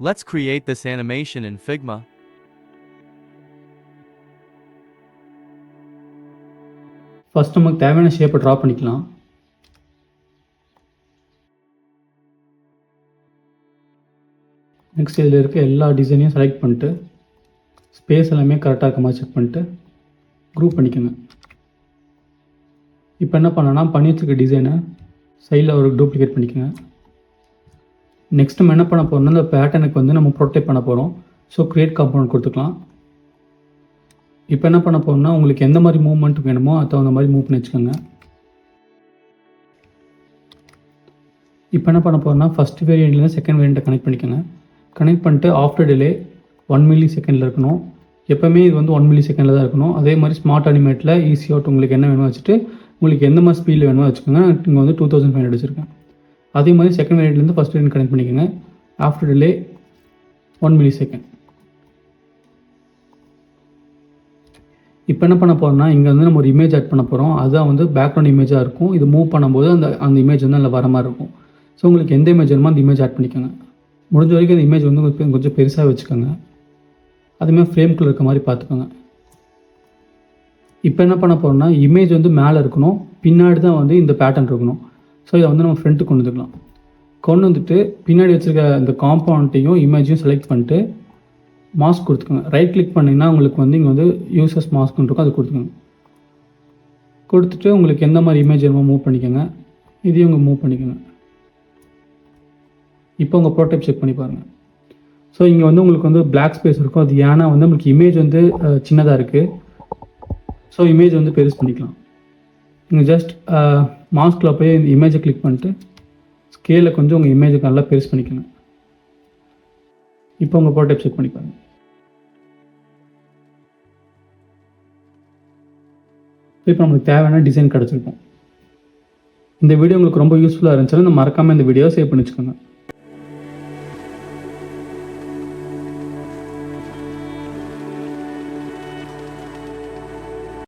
Let's create this animation in Figma. First நமக்கு தேவையான ஷேப்பை ட்ரா பண்ணிக்கலாம். நெக்ஸ்ட் இதில் இருக்க எல்லா டிசைனையும் செலக்ட் பண்ணிட்டு ஸ்பேஸ் எல்லாமே கரெக்டாக இருக்க மாதிரி செக் பண்ணிட்டு குரூப் பண்ணிக்கோங்க. இப்போ என்ன பண்ணனா பண்ணி வச்சுருக்க டிசைனை சைடில் ஒரு டூப்ளிகேட் பண்ணிக்கோங்க. நெக்ஸ்ட் நம்ம என்ன பண்ண போகிறோம்னா இந்த பேட்டர்னுக்கு வந்து நம்ம ப்ரொடெக்ட் பண்ண போகிறோம். ஸோ க்ரியேட் காம்பவுண்ட் கொடுத்துக்கலாம். இப்போ என்ன பண்ண போகிறோம்னா உங்களுக்கு எந்த மாதிரி மூவ்மெண்ட் வேணுமோ அது தகுந்த மாதிரி மூவ் பண்ணி வச்சுக்கோங்க. இப்போ என்ன பண்ண போகிறோம்னா ஃபஸ்ட் வேரியண்ட்லேருந்து செகண்ட் வேரியண்ட்டை கனெக்ட் பண்ணிக்கோங்க. கனெக்ட் பண்ணிட்டு ஆஃப்டர் டிலே 1 மில்லி செகண்டில் இருக்கணும். எப்போவுமே இது வந்து 1 மில்லி செகண்டில் தான் இருக்கணும். அதே மாதிரி ஸ்மார்ட் அனிமேட்டில் ஈஸி அவுட் உங்களுக்கு என்ன வேணுமோ வச்சுட்டு உங்களுக்கு எந்த மாதிரி ஸ்பீடில் வேணுமோ வச்சுக்கோங்க. இங்கே வந்து 2500 வச்சுருக்கேன். அதே மாதிரி செகண்ட் வேரியண்ட்லேருந்து ஃபஸ்ட் வேரியண்ட் கனெக்ட் பண்ணிக்கோங்க. After delay 1 milli second. இப்போ என்ன பண்ண போகிறோம்னா இங்கே வந்து நம்ம ஒரு இமேஜ் ஆட் பண்ண போகிறோம். அதுதான் வந்து பேக்ரவுண்ட் இமேஜாக இருக்கும். இது மூவ் பண்ணும்போது அந்த இமேஜ் வந்து அதில் வர மாதிரி இருக்கும். ஸோ உங்களுக்கு எந்த இமேஜ் வேணுமோ அந்த இமேஜ் ஆட் பண்ணிக்கோங்க. முடிஞ்ச வரைக்கும் அந்த இமேஜ் வந்து கொஞ்சம் பெருசாக வச்சுக்கோங்க. அதுமாதிரி ஃப்ரேம்குள்ளே இருக்க மாதிரி பார்த்துக்கோங்க. இப்போ என்ன பண்ண போகிறோம்னா இமேஜ் வந்து மேலே இருக்கணும், பின்னாடி தான் வந்து இந்த பேட்டர்ன் இருக்கணும். ஸோ இதை வந்து நம்ம ஃப்ரண்ட்டுக்கு கொண்டு வந்துக்கலாம். கொண்டு வந்துட்டு பின்னாடி வச்சுருக்க அந்த காம்பவுண்ட்டையும் இமேஜையும் செலக்ட் பண்ணிட்டு மாஸ்க் கொடுத்துக்கோங்க. ரைட் கிளிக் பண்ணிங்கன்னா உங்களுக்கு வந்து இங்கே வந்து யூசர்ஸ் மாஸ்க்னு இருக்கும், அது கொடுத்துக்கோங்க. கொடுத்துட்டு உங்களுக்கு எந்த மாதிரி இமேஜ் வேணுமோ மூவ் பண்ணிக்கோங்க. இதையும் உங்கள் மூவ் பண்ணிக்கோங்க. இப்போ உங்கள் ப்ரோடைப் செக் பண்ணி பாருங்கள். ஸோ இங்கே வந்து உங்களுக்கு வந்து பிளாக் ஸ்பேஸ் இருக்கும். அது ஏன்னா வந்து உங்களுக்கு இமேஜ் வந்து சின்னதாக இருக்குது. ஸோ இமேஜ் வந்து பெருசு பண்ணிக்கலாம். நீங்கள் ஜஸ்ட் மாஸ்கில் போய் இந்த இமேஜை கிளிக் பண்ணிட்டு ஸ்கேலை கொஞ்சம் உங்கள் இமேஜுக்கு நல்லா பெருசு பண்ணிக்கோங்க. இப்போ உங்கள் ப்ரோடைப் செக் பண்ணி பாருங்கள். இப்போ நம்மளுக்கு தேவையான டிசைன் கிடச்சிருக்கும். இந்த வீடியோ உங்களுக்கு ரொம்ப யூஸ்ஃபுல்லாக இருந்துச்சுன்னா மறக்காமல் இந்த வீடியோவை சேவ் பண்ணி வச்சுக்கோங்க.